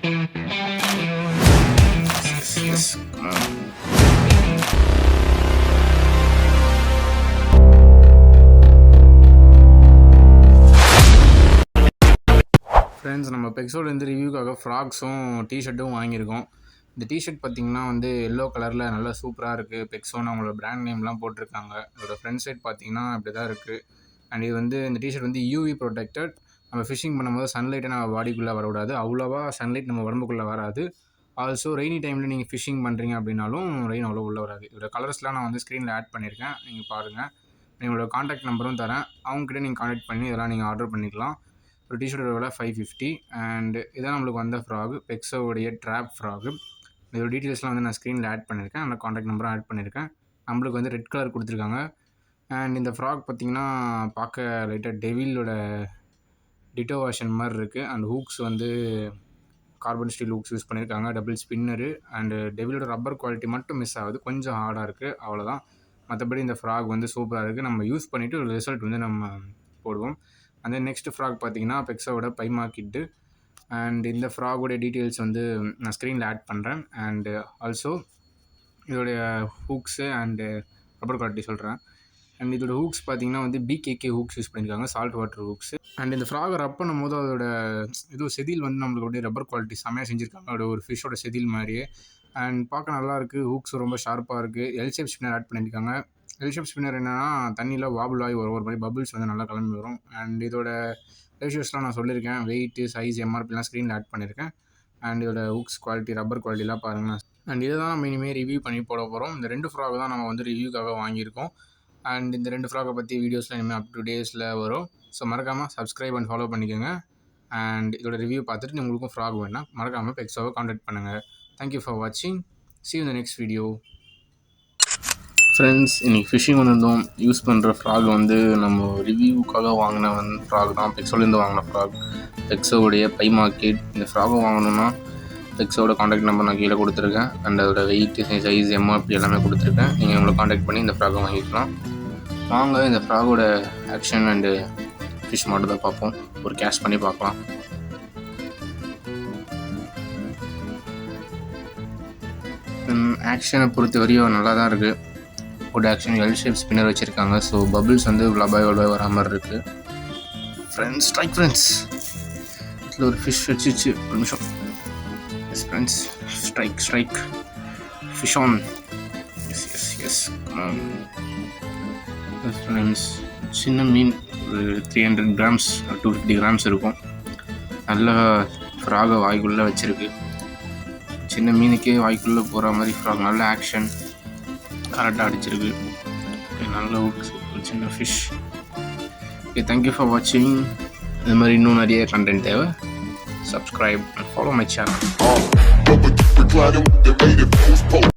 Yes. Come on. Friends, நம்ம பெக்ஸோலேருந்து ரிவ்யூக்காக ஃப்ராக்ஸும் டிஷர்ட்டும் வாங்கியிருக்கோம். இந்த டிஷர்ட் பார்த்திங்கன்னா வந்து எல்லோ கலரில் நல்லா சூப்பராக இருக்குது. பெக்ஸோன்னு அவங்களோட பிராண்ட் நேம்லாம் போட்டிருக்காங்க. இதோட ஃப்ரண்ட் சைட் பார்த்திங்கன்னா இப்படி தான் இருக்குது. அண்ட் இது வந்து இந்த டிஷர்ட் வந்து யூவி ப்ரொடெக்டட். நம்ம ஃபிஷிங் பண்ணும்போது சன்லைட்டை நம்ம பாடிக்குள்ளே வரக்கூடாது. அவ்வளோவா சன்லைட் நம்ம உடம்புக்குள்ளே வராது. ஆல்சோ ரெய்னி டைமில் நீங்கள் ஃபிஷிங் பண்ணுறீங்க அப்படின்னாலும் ரெயின் அவ்வளோ உள்ளே வராது. இதோட கலர்ஸ்லாம் நான் வந்து ஸ்க்ரீனில் ஆட் பண்ணியிருக்கேன், நீங்கள் பாருங்கள். எங்களோட காண்டாக்ட் நம்பரும் தரேன், அவங்ககிட்ட நீங்கள் காண்டாக்ட் பண்ணி இதெல்லாம் நீங்கள் ஆர்டர் பண்ணிக்கலாம். ஒரு டிஷர்ட்டோட விலை 550. அண்ட் இதான் நம்மளுக்கு வந்த ஃப்ராகு, பெக்ஸோடைய ட்ராப் ஃப்ராகு. இதோட டீட்டெயில்ஸ்லாம் வந்து நான் ஸ்க்ரீனில் ஆட் பண்ணியிருக்கேன், அந்த காண்டாக்ட் நம்பரும் ஆட் பண்ணியிருக்கேன். நம்மளுக்கு வந்து ரெட் கலர் கொடுத்துருக்காங்க. அண்ட் இந்த ஃப்ராக் பார்த்திங்கன்னா பார்க்க லைட்டாக டெவிலோட டிட்டோ வெர்ஷன் மாதிரி இருக்குது. அண்ட் ஹூக்ஸ் வந்து கார்பன் ஸ்டீல் ஹூக்ஸ் யூஸ் பண்ணியிருக்காங்க, டபுள் ஸ்பின்னரு. அண்டு டெவிலோட ரப்பர் குவாலிட்டி மட்டும் மிஸ் ஆகுது, கொஞ்சம் ஹார்டாக இருக்குது, அவ்வளோதான். மற்றபடி இந்த ஃப்ராக் வந்து சூப்பராக இருக்குது. நம்ம யூஸ் பண்ணிவிட்டு ஒரு ரிசல்ட் வந்து நம்ம போடுவோம். அந்த நெக்ஸ்ட் ஃப்ராக் பார்த்திங்கன்னா பெக்ஸோட பைமா கிட்டு. அண்ட் இந்த ஃப்ராகோடைய டீட்டெயில்ஸ் வந்து நான் ஸ்க்ரீனில் ஆட் பண்ணுறேன். அண்டு ஆல்சோ இதோடைய ஹூக்ஸு அண்டு ரப்பர் குவாலிட்டி சொல்கிறேன். அண்ட் இதோட ஹூக்ஸ் பார்த்திங்கன்னா வந்து பிகேகே ஹூக்ஸ் யூஸ் பண்ணியிருக்காங்க, சால்ட் வாட்டர் ஹூக்ஸு. அண்ட் இந்த ஃப்ராகை ரப் பண்ணும் போது அதோட ஏதோ செதில் வந்து நம்மளுடைய ரப்பர் குவாலிட்டி செம்மையாக செஞ்சுருக்காங்க, அதோட ஒரு ஃபிஷ்ஷோட செதில் மாதிரியே. அண்ட் பார்க்க நல்லாயிருக்கு, ஹூக்ஸ் ரொம்ப ஷார்ப்பாக இருக்குது. எல்ஷேப் ஸ்பின்னர் ஆட் பண்ணியிருக்காங்க. எல்ஷேப் ஸ்பின்னர் என்னென்னா தண்ணியில் வாபுள் ஆகி ஒரு மாதிரி பபிள்ஸ் வந்து நல்லா கிளம்பி வரும். அண்ட் இதோட ரேஷியோஸ்லாம் நான் சொல்லியிருக்கேன், வெயிட்டு, சைஸ், எம்ஆர்பிலாம் ஸ்க்ரீனில் ஆட் பண்ணியிருக்கேன். அண்ட் இதோட ஹூக்ஸ் குவாலிட்டி, ரப்பர் குவாலிட்டிலாம் பாருங்கள். அண்ட் இதை தான் நம்ம இனிமேல் ரிவ்யூ பண்ணி போட போகிறோம். இந்த 2 ஃப்ராக் தான் நம்ம வந்து ரிவ்யூக்காக வாங்கியிருக்கோம். அண்ட் இந்த 2 ஃப்ராகை பற்றி வீடியோஸ்லாம் இனிமேல் அப் டு டேஸில் வரும். ஸோ மறக்காமல் சப்ஸ்கிரைப் அண்ட் ஃபாலோ பண்ணிக்கோங்க. அண்ட் இதோட ரிவ்யூ பார்த்துட்டு உங்களுக்கும் ஃப்ராக் வேணுன்னா மறக்காமல் பெக்ஸோவை காண்டாக்ட் பண்ணுங்கள். தேங்க்யூ ஃபார் வாட்சிங். See you in the next video. Friends, இன்றைக்கி ஃபிஷ்ஷிங் வந்திருந்தோம். யூஸ் பண்ணுற ஃப்ராக் வந்து நம்ம ரிவ்யூக்காக வாங்கின ஃப்ராக் தான், பெக்ஸோலேருந்து வாங்கின ஃப்ராக், பெக்ஸோடைய பைமா கிட். இந்த ஃப்ராகை வாங்கணுன்னா பெக்ஸோட காண்டாக்ட் நம்பர் நான் கீழே கொடுத்துருக்கேன். அண்ட் அதோட வெயிட்டு, சைஸ், எம்ஆர்பி எல்லாமே கொடுத்துருக்கேன். நீங்கள் உங்களை காண்டாக்ட் பண்ணி இந்த ஃப்ராகை வாங்கிக்கலாம். வாங்க இந்த ஃப்ராகோட ஆக்ஷன் அண்டு ஃபிஷ் மட்டும் தான் பார்ப்போம். ஒரு கேஷ் பண்ணி பார்க்கலாம். ஆக்ஷனை பொறுத்த வரையும் நல்லா தான் இருக்குது. Good action. L shape spinner வச்சுருக்காங்க. ஸோ பபிள்ஸ் வந்து லபாய் வரா மாதிரி இருக்குது. Friends, strike friends. இதில் ஒரு ஃபிஷ் வச்சுச்சு, ஒரு நிமிஷம். S friends, strike fish on. S friends, சின்ன மீன் ஒரு 300 grams 250 grams இருக்கும். நல்ல ஃப்ராகை வாய்க்குள்ளே வச்சுருக்கு. சின்ன மீனுக்கே வாய்க்குள்ளே போகிற மாதிரி ஃப்ராக். நல்ல ஆக்ஷன், கரெக்டாக அடிச்சிருக்கு. நல்ல ஒரு சின்ன ஃபிஷ். ஓகே, தேங்க்யூ ஃபார் வாட்சிங். இது மாதிரி இன்னும் நிறைய கண்டென்ட் தேவை. Subscribe and follow my channel.